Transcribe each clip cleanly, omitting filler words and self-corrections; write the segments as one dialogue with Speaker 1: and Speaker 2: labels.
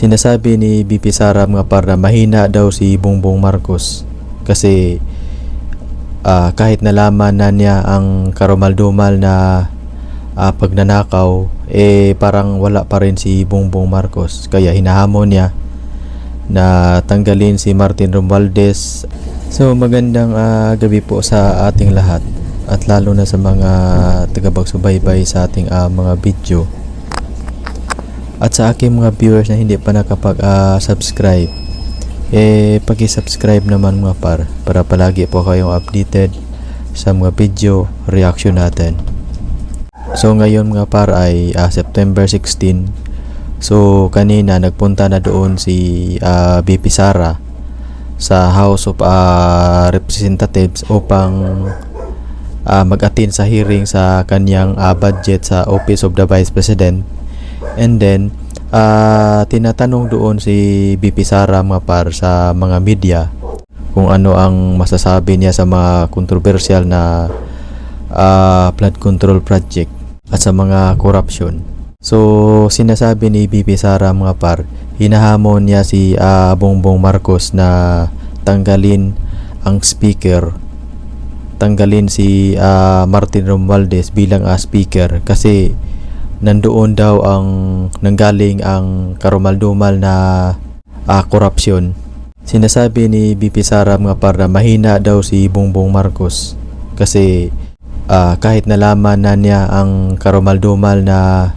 Speaker 1: Sinasabi ni BP Sara mga par na mahina daw si Bongbong Marcos kasi kahit nalaman na niya ang karumal-dumal na pagnanakaw, parang wala pa rin si Bongbong Marcos, kaya hinahamon niya na tanggalin si Martin Romualdez. So magandang gabi po sa ating lahat, at lalo na sa mga tagapagsubaybay sa ating mga video, at sa aking mga viewers na hindi pa nakapag-subscribe, paki-subscribe naman mga par, para palagi po kayong updated sa mga video reaction natin. So ngayon mga par ay September 16. So kanina nagpunta na doon si BP Sara sa House of Representatives upang mag-attend sa hearing sa kanyang budget sa Office of the Vice President. And then tinatanong doon si BP Sara mga par sa mga media kung ano ang masasabi niya sa mga controversial na flood control project at sa mga corruption. So sinasabi ni BP Sara mga par, hinahamon niya si Bongbong Marcos na tanggalin ang speaker, tanggalin si Martin Romualdez bilang speaker kasi nandoon daw ang nanggaling ang karumal-dumal na korupsyon. Sinasabi ni BP Sara mga par na mahina daw si Bongbong Marcos kasi kahit nalaman na niya ang karumal-dumal na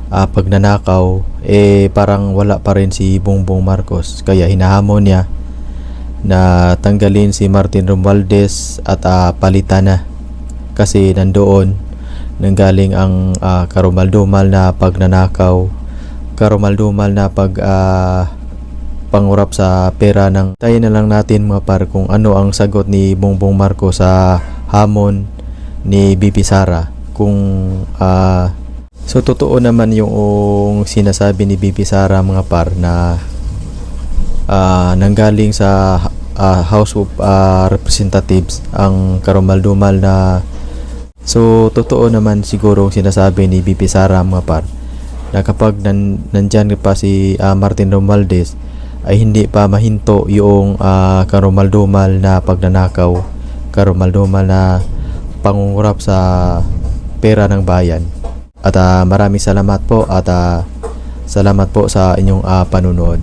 Speaker 1: pagnanakaw, parang wala pa rin si Bongbong Marcos, kaya hinahamon niya na tanggalin si Martin Romualdez at palitan na kasi nandoon nanggaling ang karumal-dumal na pagnanakaw, karumal-dumal na pangurap sa pera ng. Tayo na lang natin mga par kung ano ang sagot ni Bongbong Marcos sa hamon ni BP Sara. Kung so totoo naman yung sinasabi ni BP Sara mga par na nanggaling sa House of Representatives ang karumal-dumal na. So totoo naman siguro sinasabi ni BP Sara mga par na kapag nandyan pa si Martin Romualdez ay hindi pa mahinto yung karumal-dumal na pagnanakaw, karumal-dumal na pangungurap sa pera ng bayan. At maraming salamat po, at salamat po sa inyong panunood.